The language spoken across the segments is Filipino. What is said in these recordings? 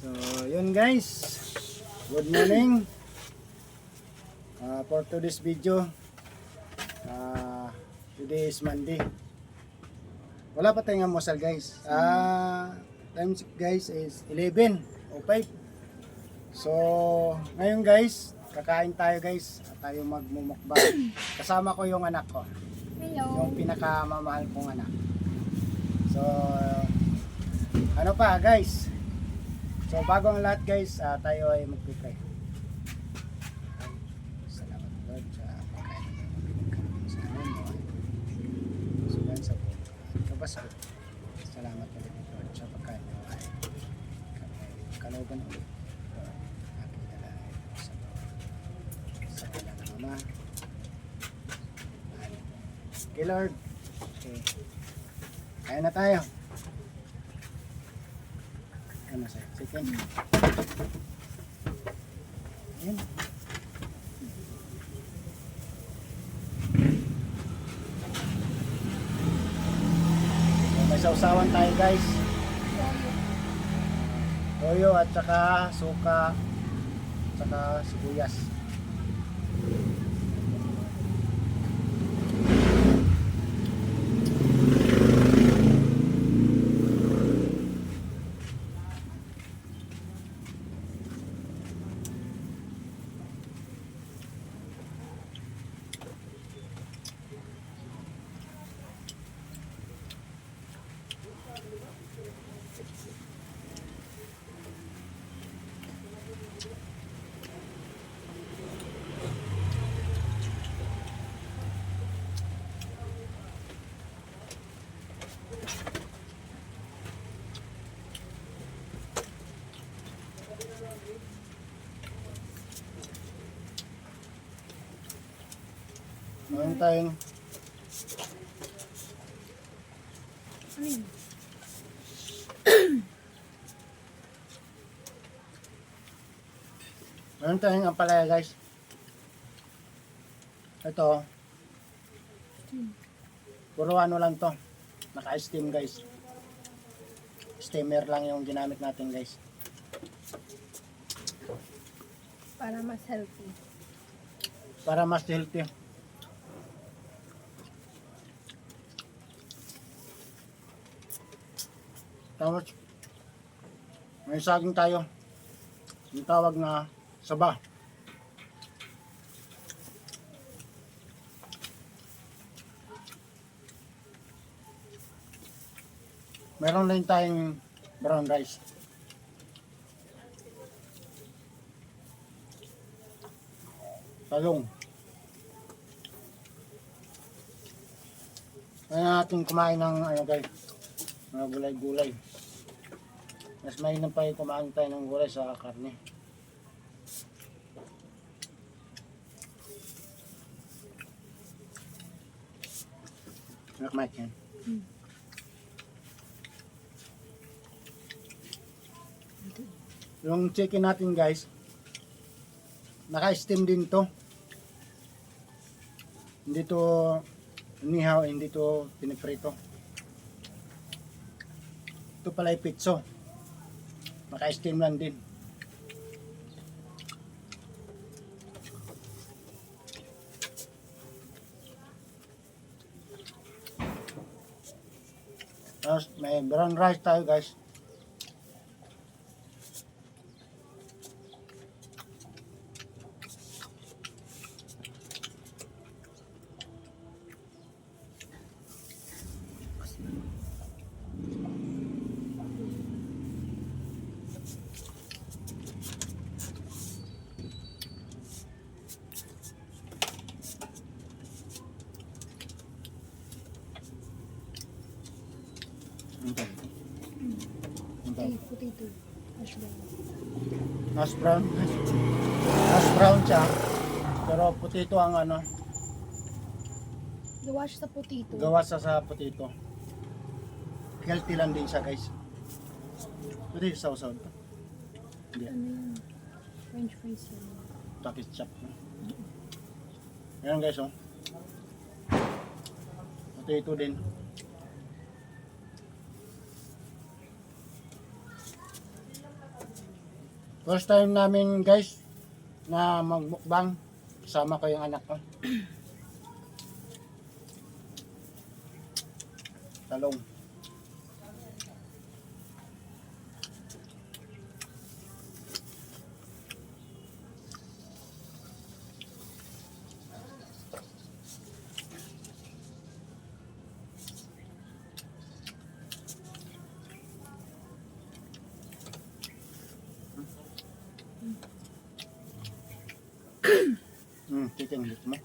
So, yun guys. Good morning. For today's video, today is Monday. Wala pa tayong almusal guys. Time guys is 11:05. So, ngayon guys, kakain tayo guys. Tayo magmumukbang. Kasama ko yung anak ko. Hello. Yung pinakamamahal kong anak. So, ano pa guys? So, bago ang lahat guys, tayo ay magpipray. Salamat Lord sa pagkain na pinagkaroon sa amin. Sugan sa buhay. Kabas ko. Salamat Lord sa pagkain na ay kalooban ulit. Aking dalangin sa kanya ng Ama. Okay Lord. Okay. Kaya na tayo. Ano sa'yo? Second. Ayan. So, may sausawan tayo guys. Toyo at saka suka. At saka sibuyas. Meron tayong Ano yun? meron tayong ampalaya guys. Ito. Puro ano lang to. Naka-steam guys. Steamer lang yung ginamit natin guys. Para mas healthy. Para mas healthy. Tapos, may saging tayo. Yung tawag na saba. Meron din tayong brown rice. Talong. Kaya natin kumain ng ano guys, mga gulay-gulay. Mas mainam pa yung kumain tayo ng gulay sa karne. Nakamaik yan. Yung chicken natin guys, naka-steam din to. Hindi to nihaw, hindi to piniprito. Ito pala yung pitso. Naka-steam lang din. Tapos may brown rice tayo guys. Okay. Okay. Ay, potato. Hash brown. Hash brown. Hash brown siya. Pero potato ang ano, Gawa siya sa potato. gawa sa potato. Healthy lang din siya guys. Pwede yung sausaw to. Hindi. Ano yun? French fries yun. Takis chop. Ayan guys oh. Potato din. First time namin guys na magmukbang. Kasama ko yung anak ko. Talong. Titinglit mo.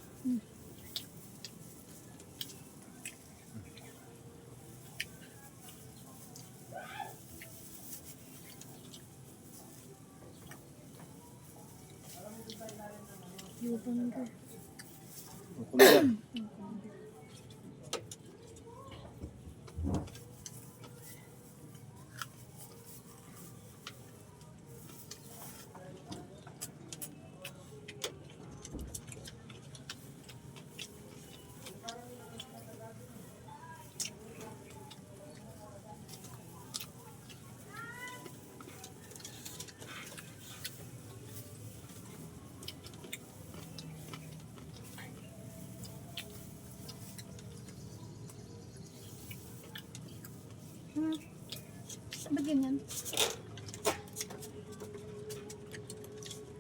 Yubang ka. Hukom yan. Ba't ganyan?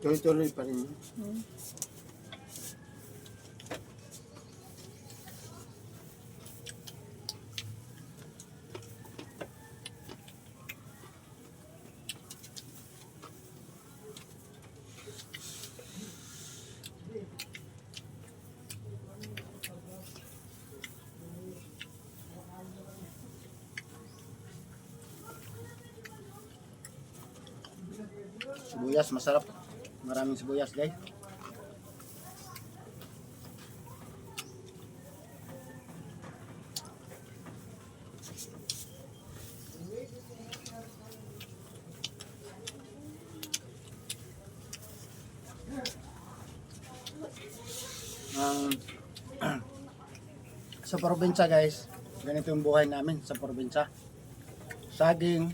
Tuloy-tuloy pa rin. Sibuyas, masarap. Maraming sibuyas, guys. Sa probinsya, guys, ganito yung buhay namin sa probinsya. Saging,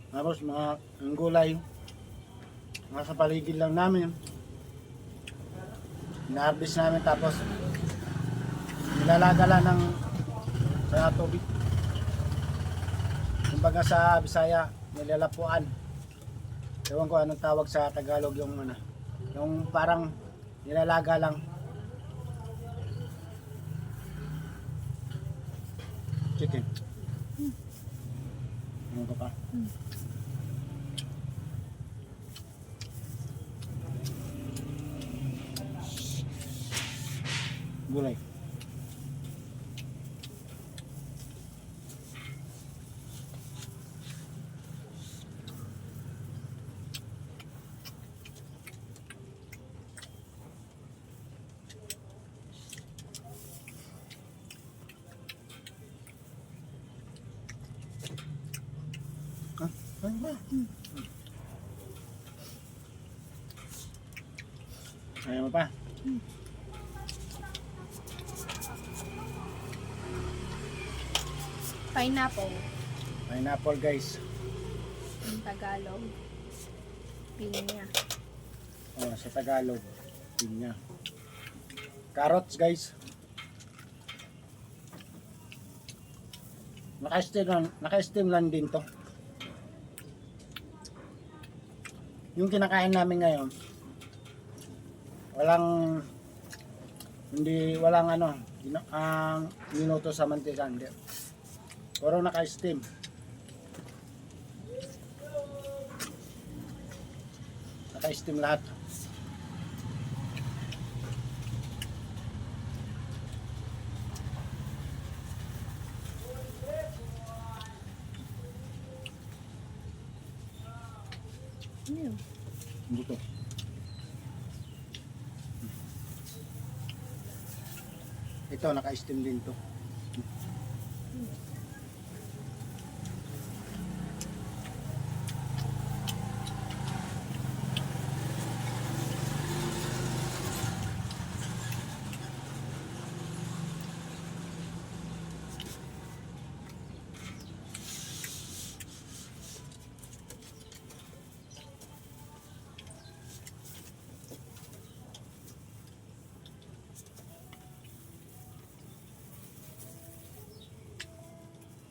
tapos mga gulay, mga sa paligid lang namin. Ina-harvest namin tapos nilalagala ng sa tubig. Kumbaga sa Bisaya, nilalapuan. Ewan ko anong tawag sa Tagalog yung ano, yung parang nilalaga lang. Chicken. Ano ka pa? Gulay. Ano ba? Ayaw mo pa? Pineapple. Pineapple, guys. Yung Tagalog. Pinya. Oh, sa Tagalog. Pinya. Carrots, guys. Naka-steam lang din to. Yung kinakain namin ngayon, walang ano, minuto sa mantika, hindi. Pero naka-steam. Naka-steam lahat. Ano yun? Buto. Ito, naka-steam din to.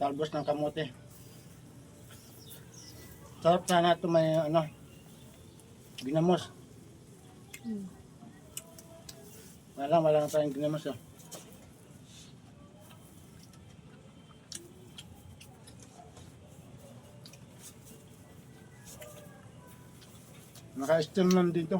talbos ng kamote. Sarap sana ito may ano, ginamos. Hmm. Wala na tayong ginamos. Oh. Naka-steam lang dito.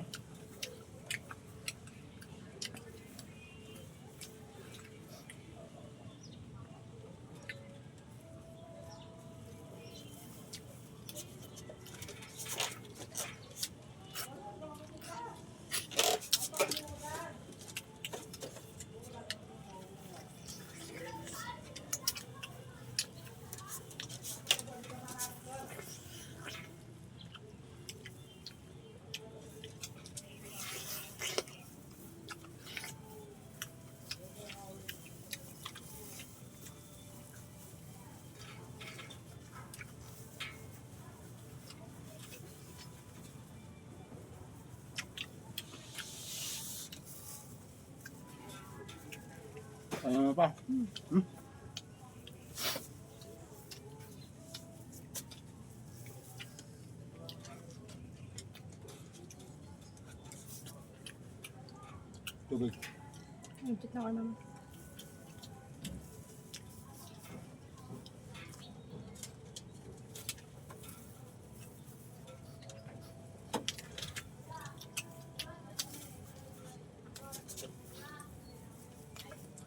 Ano pa? Hmm? Tubig. Ito na ako naman.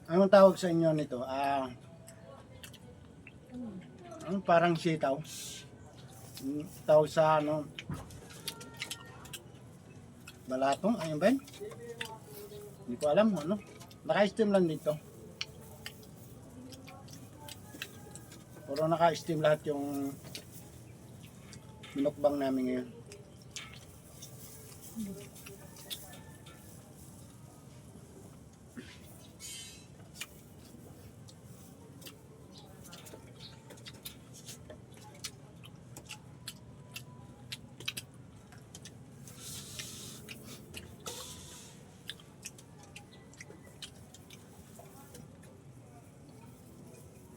Anong tawag sa inyo nito? Parang sitaw. Tawag sa ano, balatong, ayun ba yun? Hindi ko alam, ano. Naka-steam lang dito. Puro naka-steam lahat yung minukbang namin ngayon.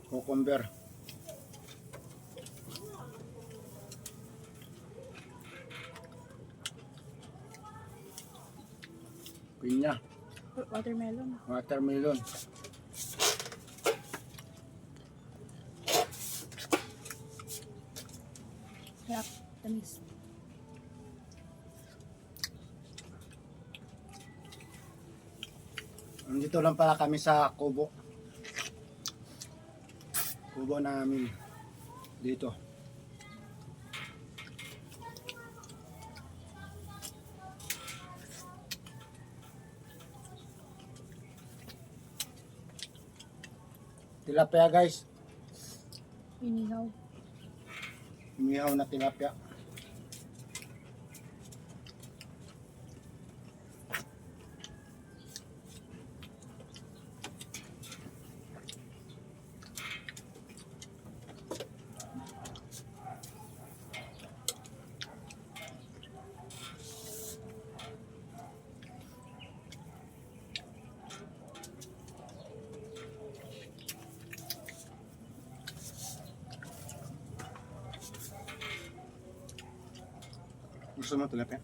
Cucumber. Pinya. Watermelon. Watermelon. Sarap. Tamis. Nandito lang pala kami sa kubo. Kubo namin dito. Tilapia guys. Inihaw. Umihaw na tilapia. Gusto mo tilapia?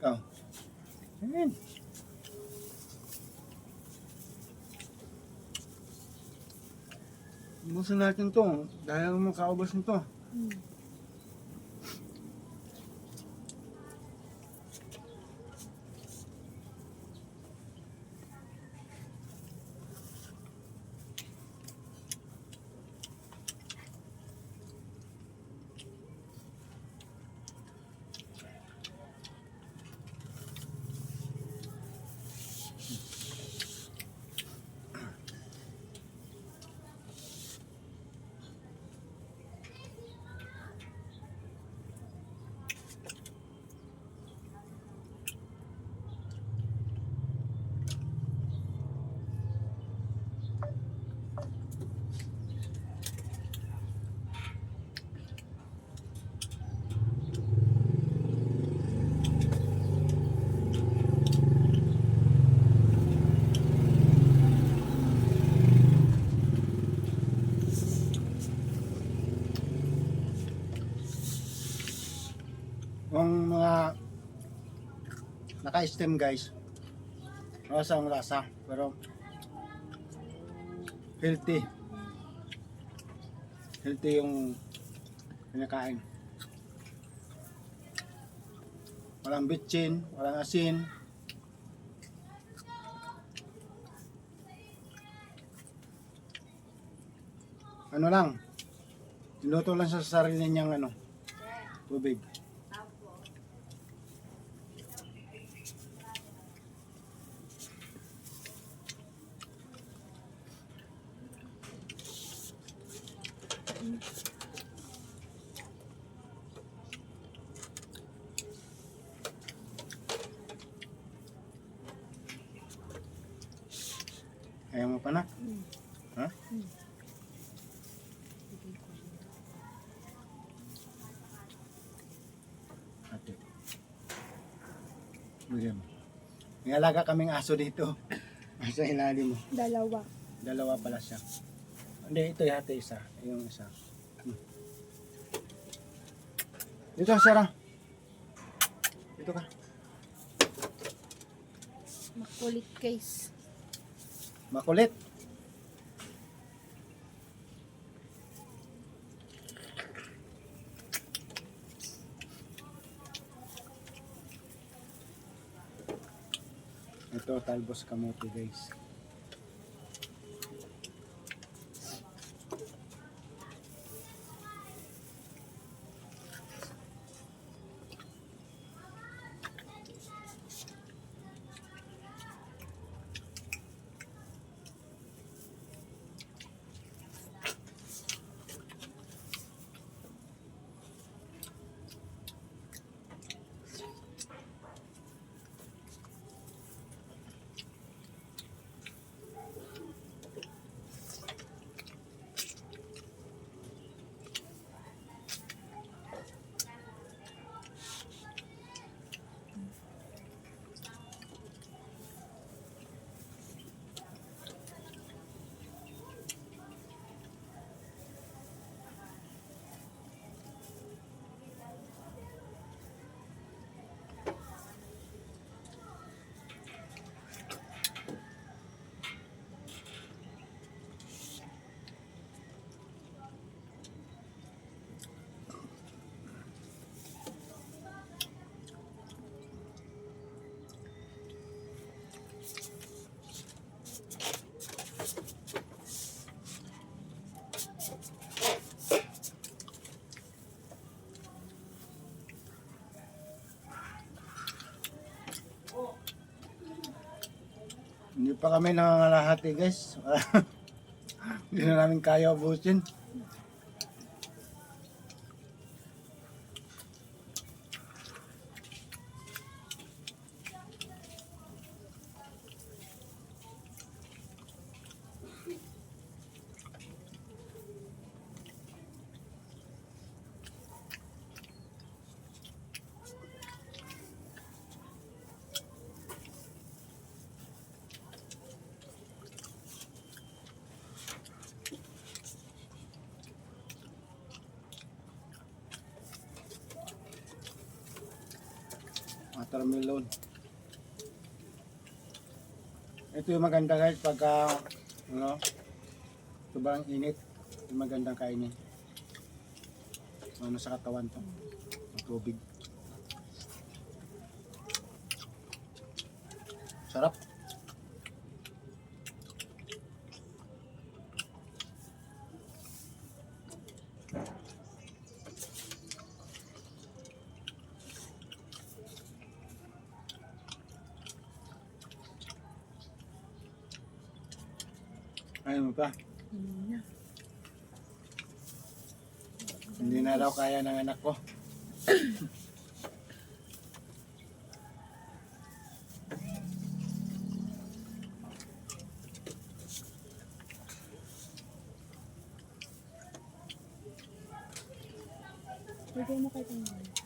Oh. Ayan. Ubusin natin to. Dahil mo kaubos nito. Mm. Yung mga naka-stem guys, rasa ang lasa, pero healthy. Healthy yung pinakain. Walang bitchin, walang asin. Ano lang, tinuto lang sa sarili niyang ano, tubig. Ayaw mo pa na? Mm. Ha? Mm. Ate. Bigyan mo. May alaga kaming aso dito. Sa ilalim mo. Dalawa. Dalawa pala siya. Hindi, ito yata isa. Yung isa. Dito, Sarah. Dito ka. Makulit guys. Makulit. Ito, talbos kamote guys. Hindi pa kami nangangalahati guys. Hindi na namin kaya ubusin. watermelon. Ito yung maganda guys pagka ano, sobrang init. Yung magandang kainin. Ano sa katawan to? Ang tubig. Sarap. Ayun mo pa. Yun na. Hindi na daw kaya ng anak ko. Lagay mo kayo tayo.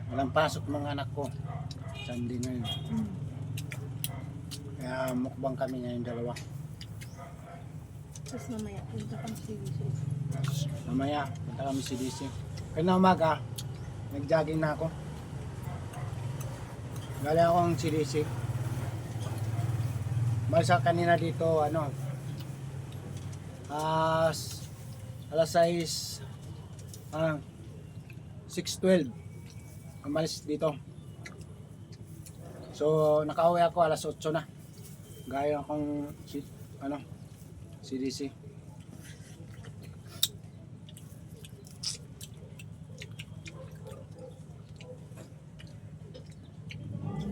Walang pasok mga anak ko. Sunday ngayon. Kaya mukbang kami ngayon dalawa. Tapos mamaya, punta kang CDC. Mamaya, punta kami si DC. Kaya umaga, nag-jogging na ako. Galing akong CDC. Malsa kanina dito, ano, alas 6, 6:12. Umalis dito. So, nakauwi ako alas 8 na. Gaya akong, ano, CDC.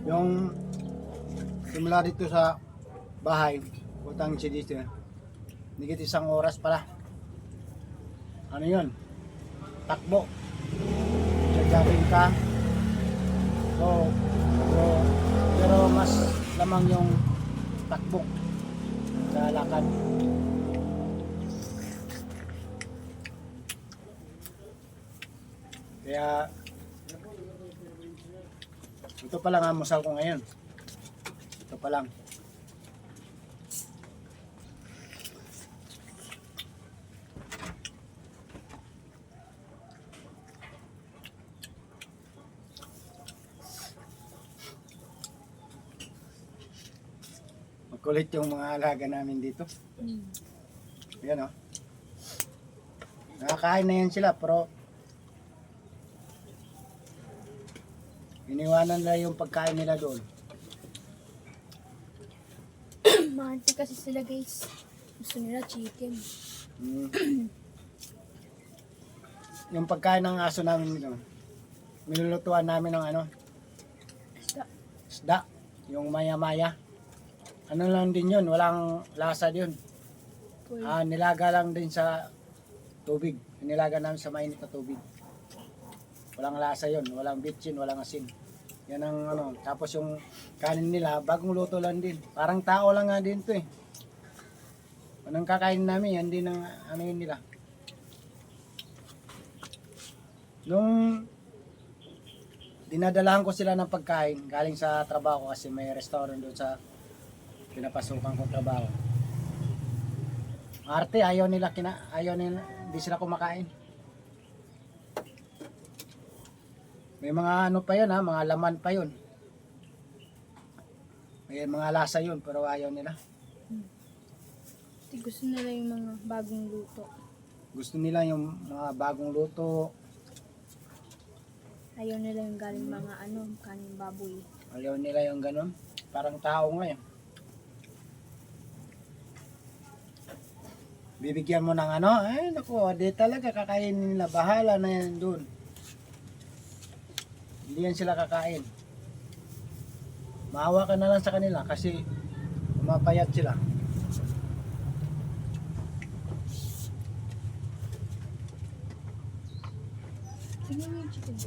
Yung simula dito sa bahay, utang CDC, higit 1 oras pala. Ano yun? Takbo. Jogging ka. So, pero mas lamang yung takbo sa lakad. Kaya ito pa lang ang almusal ko ngayon. Ito pa lang. Kulit yung mga alaga namin dito. Ayan o. Nakakain na yan sila pero iniwanan nila yung pagkain nila doon. Mahanti kasi sila guys. Gusto nila chicken. Yung pagkain ng aso namin dito, nilulutuan namin ng ano, Isda. isda. Yung maya-maya. Ano lang din yun, walang lasa din. Cool. Nilaga lang din sa tubig. Nilaga namin sa mainit na tubig. Walang lasa yun, walang bitchin, walang asin. Yan ang ano, tapos yung kanin nila, bagong luto lang din. Parang tao lang nga din to eh. Anong kakain namin, yan din ang ano yun nila. Nung dinadalahan ko sila ng pagkain, galing sa trabaho kasi may restaurant doon sa pinapasukan kong trabaho. Arte, ayaw nila, hindi sila kumakain. May mga ano pa yun ha, mga laman pa yun. May mga lasa yun, pero ayaw nila. Gusto nila yung mga bagong luto. Gusto nila yung mga bagong luto. Ayaw nila yung galing mga kaning baboy. Ayaw nila yung ganun. Parang tao ngayon. Bibigyan mo ng ano, ay naku, di talaga kakainin nila. Bahala na yan dun. Hindi yan sila kakain. Maawa ka na lang sa kanila kasi mapayat sila. Ano yung chicken?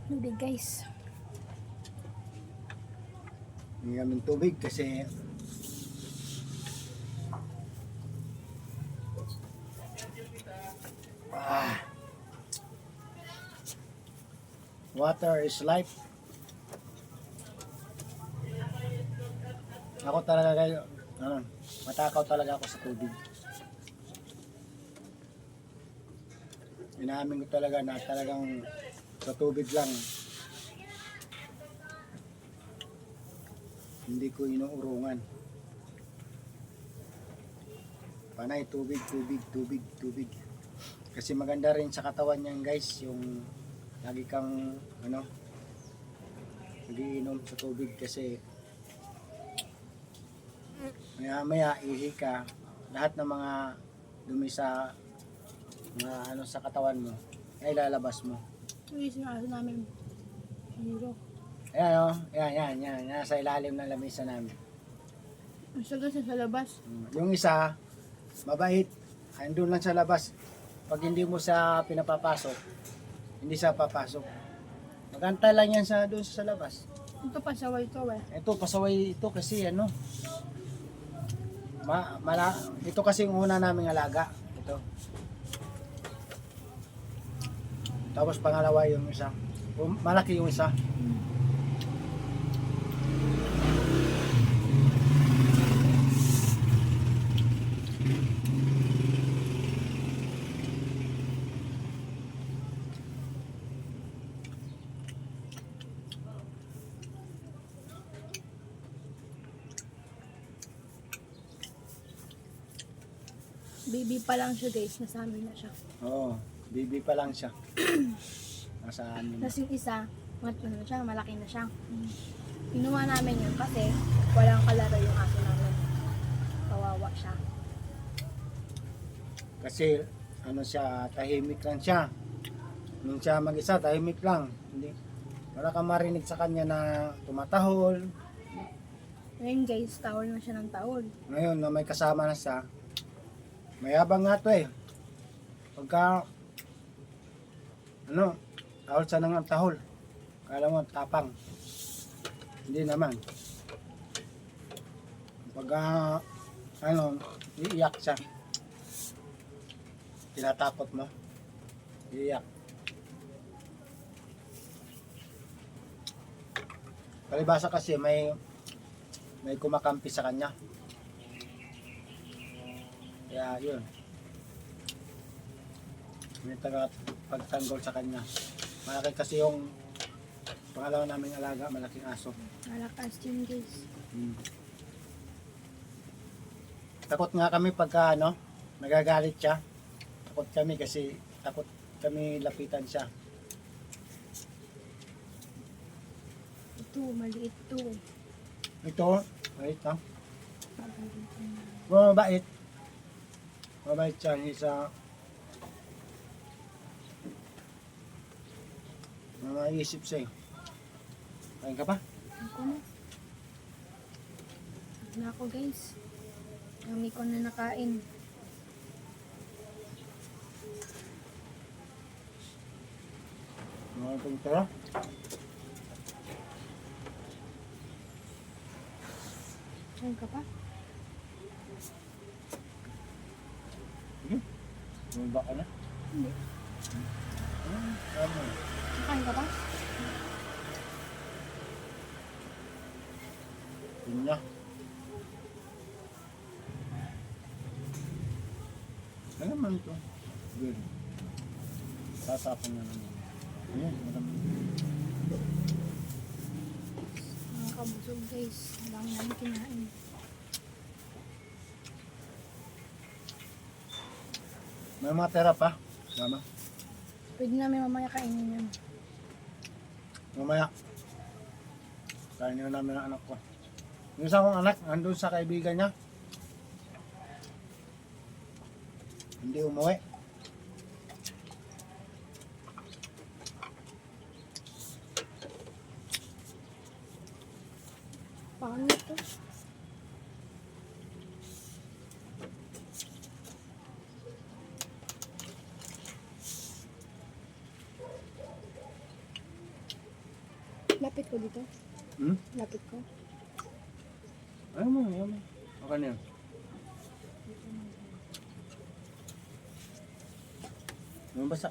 Tubig guys. Hindi kami tubig kasi water is life. Ako talaga kayo, matakaw talaga ako sa tubig. Inaamin ko talaga na talagang sa tubig lang. Hindi ko inuurungan. Panay tubig, tubig, tubig, tubig. Kasi maganda rin sa katawan niyan guys, yung lagi kang nagiinom sa tubig kasi maya maya ihi ka, lahat ng mga dumi sa mga sa katawan mo ay lalabas mo. Yung sinakaso namin. Hiro. Ayan yan, nasa ilalim ng lamesa namin. Ang sagas sa labas. Yung isa, mabait, andun lang sa labas. Pag hindi mo sa pinapapasok, hindi siya papasok. Magantay lang yan doon sa labas. Ito pasaway to eh. Ito, pasaway ito kasi ito kasi yung una naming alaga. Ito. Tapos pangalawa yung isa. Malaki yung isa. Baby pa lang siya guys, nasa amin na siya. Oo, baby pa lang siya. Nasa amin. Tapos yung isa, malaki na siya. Pinuha namin yun kasi walang kalaro yung aso namin. Kawawa siya. Kasi siya, tahimik lang siya. Nung siya mag-isa, tahimik lang. Hindi, wala kang marinig sa kanya na tumatahol. Ngayon guys, tahol na siya ng tahol. Ngayon na may kasama na siya, mayabang nga to eh. Pagka tahol siya ng tahol. Kala mo tapang. Hindi naman. Pagka iiyak siya. Tinatapot mo. Iiyak. Palibasa kasi may kumakampi sa kanya. Kaya yun. May pagtanggol sa kanya. Malaki kasi yung pangalawa naming alaga, malaking aso. Malakas yun guys. Takot nga kami pagka nagagalit siya. Takot kami kasi takot kami lapitan siya. Ito, maliit to. Ito, mabait na. Mabait. Mabait siya. Isa maisip siya eh. Kain ka pa? Ako na. Na ako guys. Kami ko na nakain. Mga pagtara. Kain ka pa? Bumaba ka na? Hindi. Ano? Kain ka pa? Yun na. Ano naman ito? Good. Tatapon na naman. Ayan, marami. Mga kabusog guys. Ang dami namin kinain. May mga tera pa. Sama. Pwede namin mamaya kainin yun. Mamaya. Kainin na namin ang anak ko. Yung isa kong anak, andun sa kaibigan niya. Hindi umuwi. Pangit to. Lapit ko dito. Hmm? Lapit ko. Ayaw mo, ayaw mo. Okay na yan. Ano basa?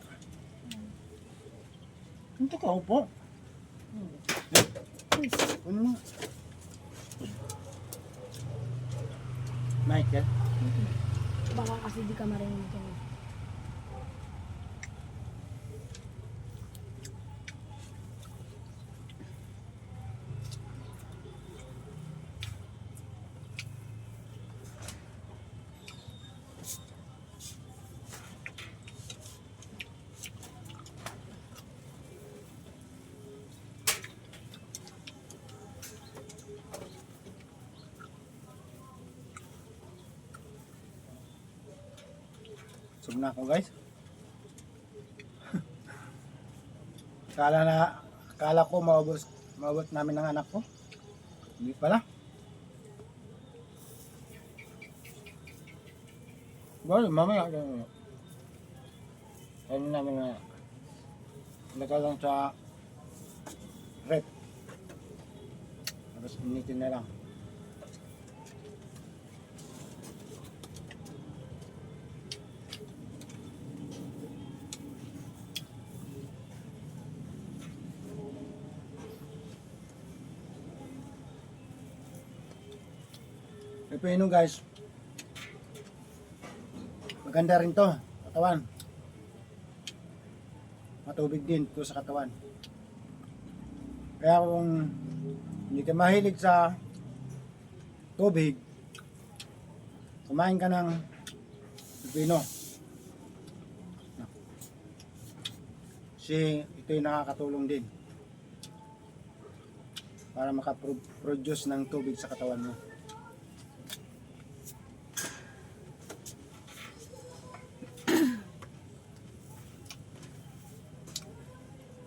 Ito ka, upo. Ano na? Michael? Baka kasi di ka marinig dyan. Sub na ako guys. Akala ko maubos namin ng anak ko. Hindi pala. Bali, mamaya. Ano namin na lagay lang sa rep. Tapos initin na lang. Pipino guys. Maganda rin to, katawan. Matubig din to sa katawan. Kaya kung hindi ka mahilig sa tubig, kumain ka ng pipino. Kasi ito yung nakakatulong din para makaproduce ng tubig sa katawan mo.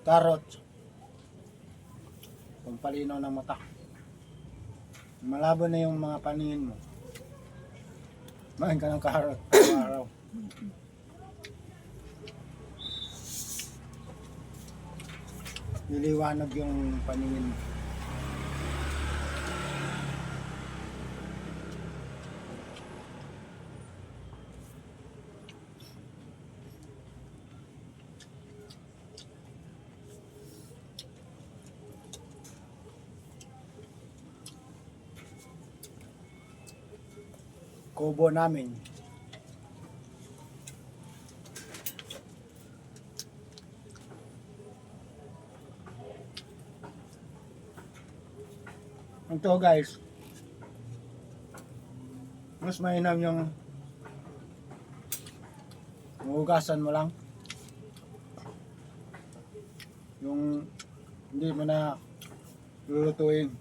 Carrot, pampalinaw ng mata. Malabo na yung mga paningin mo. Main ka ng carrot araw. Niliwanag yung paningin mo. Kubo namin. Ito guys, mas mainam yung hugasan mo lang. Yung hindi mo na lulutuin.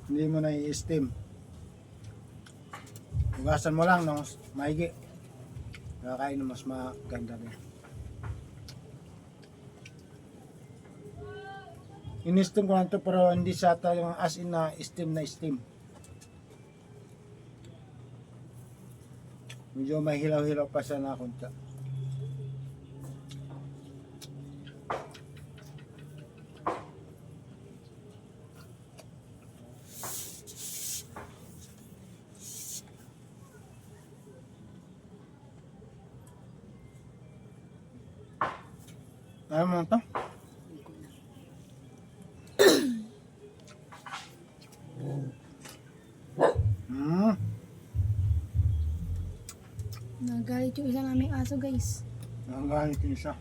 Hindi mo na i-steam. Hugasan mo lang ng maigi. Kakain mo mas maganda rin. In-steam ko lang ito pero hindi siya yung as in na steam. Medyo may hilaw-hilaw pa siya na kunta. Ayaw mo na ito? Nagalit yung isa naming aso guys. Nanggalit yung isa.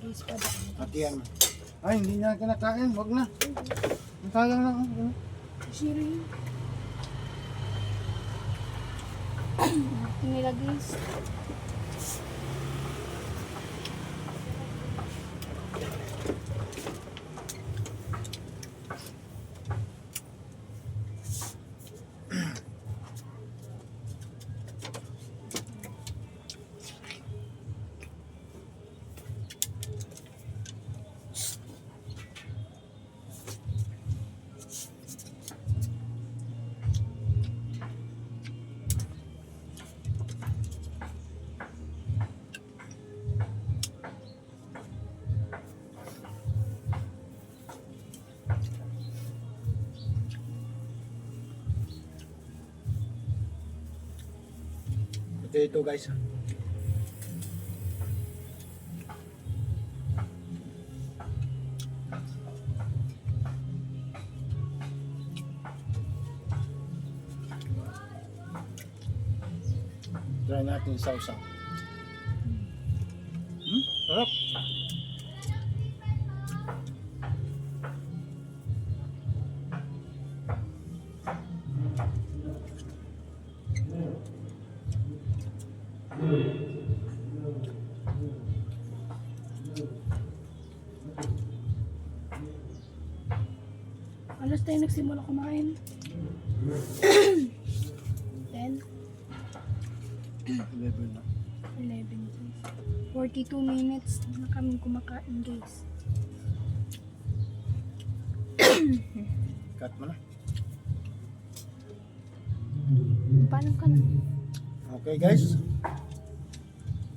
Guys, pa ba? Hatiyan mo. Ay, hindi na kinakain. Wag na. Sayang lang. Zero yun. Nila guys. Dito guys. Try natin sausaw. Sarap. Alas tayo nagsimula kumain. 10, 11 na. 11, 42 minutes na kami kumakain, guys. Cut mo na. Paano ka na? Okay guys.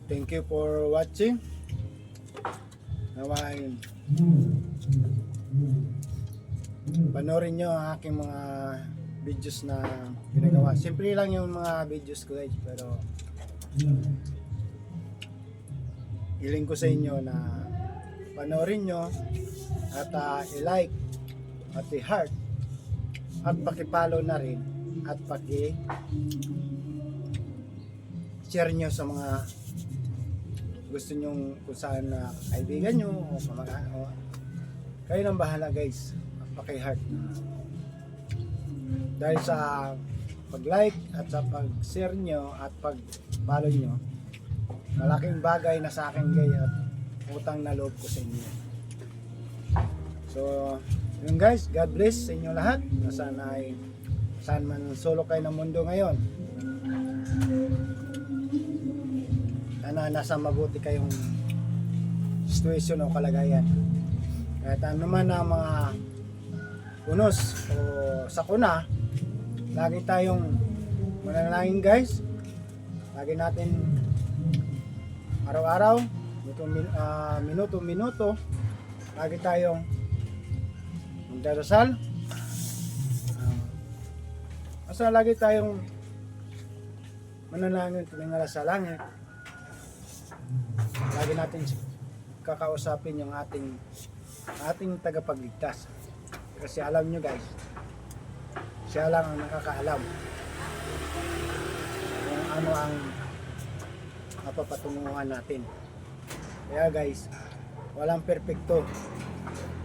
Thank you for watching. Nawain. Panoorin nyo ang aking mga videos na ginagawa. Simple lang yung mga videos ko guys, pero hiling ko sa inyo na panoorin nyo at i-like at i-heart at paki-follow na rin at paki-share nyo sa mga gusto nyong kung saan na kaibigan nyo o kamag-anak. Kayo nang bahala guys, paki-heart. Dahil sa pag-like at sa pag-share nyo at pag-follow nyo, malaking bagay na sa akin guys at utang na loob ko sa inyo. So, yun guys, God bless sa inyo lahat. Saan man sulok kayo ng mundo ngayon. Sana nasa mabuti kayong situation o kalagayan. Kahit ano man ang mga unos o sakuna, lagi tayong manalangin guys. Lagi natin araw-araw, minuto-minuto, lagi tayong magdarasal. Basta lagi tayong manalangin, tumingala sa langit. Lagi natin kakausapin yung ating tagapagligtas. Kasi alam nyo guys, siya lang ang nakakaalam kung ano ang mapapatunguhan natin. Kaya guys, walang perpekto.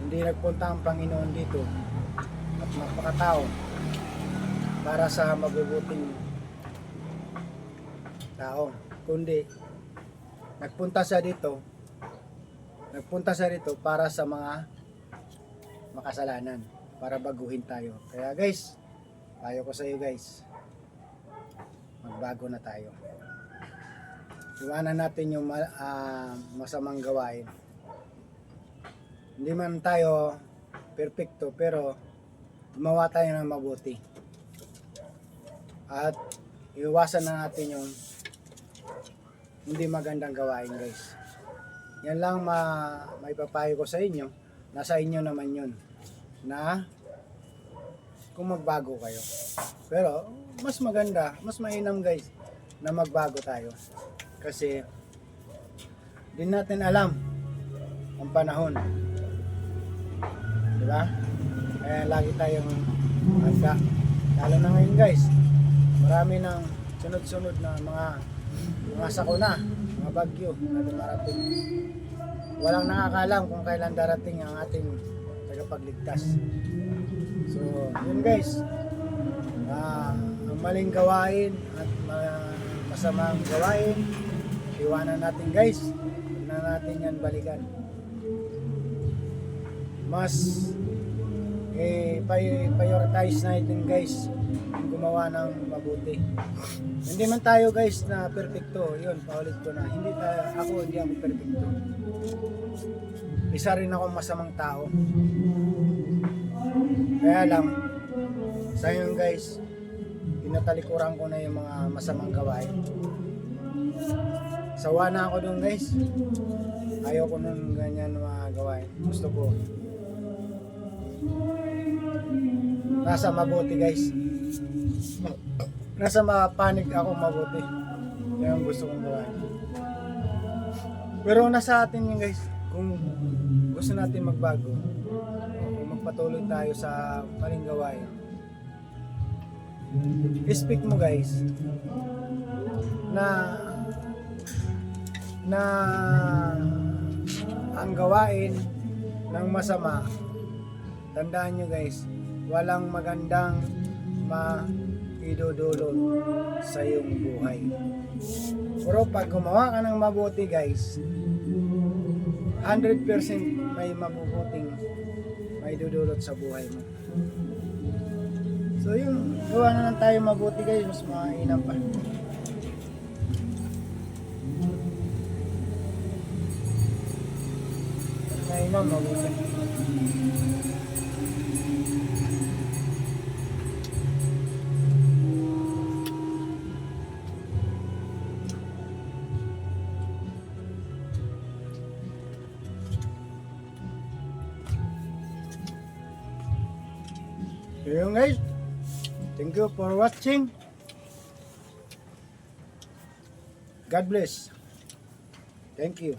Hindi nagpunta ang Panginoon dito at magpakatao para sa mabubuting tao, kundi nagpunta siya dito para sa mga makasalanan, para baguhin tayo. Kaya guys, payo ko sa iyo guys, magbago na tayo. Iwanan natin yung masamang gawain. Hindi man tayo perfecto, pero gumawa tayo ng mabuti. At iwasan na natin yung hindi magandang gawain guys. Yan lang may papayo ko sa inyo. Nasa inyo naman yun na kung magbago kayo. Pero mas maganda, mas mainam guys na magbago tayo. Kasi din natin alam ang panahon. Diba? Kaya lagi tayong handa. Lalo na ngayon guys, marami ng sunod-sunod na mga sakuna, mga bagyo na dumarating. Walang nakakalam kung kailan darating ang ating tagapagligtas. So, yun guys, ang maling gawain at masamang gawain, iwanan natin guys. Huwag na natin yan balikan. Mas prioritize natin guys ang gumawa ng mabuti. Hindi man tayo guys na perfecto. Yun, paulit ko na. Hindi ako perfecto. Isa rin ako masamang tao. Kaya lang, sa ngayon guys, pinatalikuran ko na yung mga masamang gawain. Sawa na ako dun guys. Ayaw ko nun ganyan mga gawain. Gusto ko nasa mabuti guys. Nasa mapanig ako mabuti. Yan ang gusto kong gawin. Pero nasa atin yun guys, kung gusto natin magbago, kung magpatuloy tayo sa maling gawain, speak mo guys, na ang gawain ng masama, tandaan nyo guys, walang magandang maidudulot sa iyong buhay. Pero pag gumawa ka ng mabuti guys, 100% may mabubuting maidudulot sa buhay mo. So yung gawa na lang tayo mabuti guys, mas mainam pa. Mainam, mabuti. So yun guys, thank you for watching. God bless. Thank you.